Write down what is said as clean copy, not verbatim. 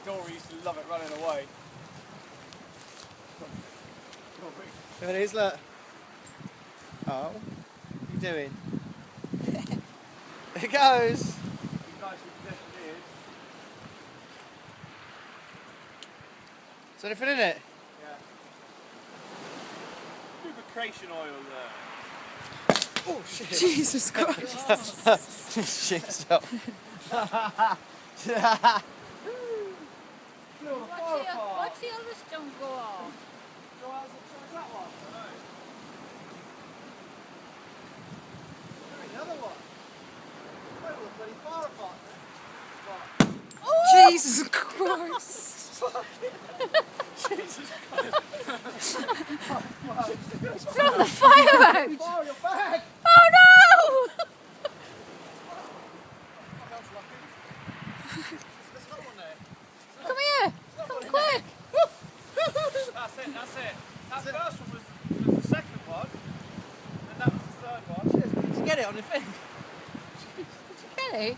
Dory used to love it running away. There it is, look. Oh, what are you doing? There it goes. He's nicely engineered. Is there anything in it? Yeah. Lubrication oil there. Oh shit. Jesus Christ. Shit, stop. Watch the other stone go off. That one? The other one. Wait, we're bloody far apart Jesus Christ. Jesus Christ. It's blown the fire out. Oh, you're back! Oh no! There's another one there. Come here. Come quick. That's it. That first one was the second one, and that was the third one. Did you get it on your thing? Did you get it?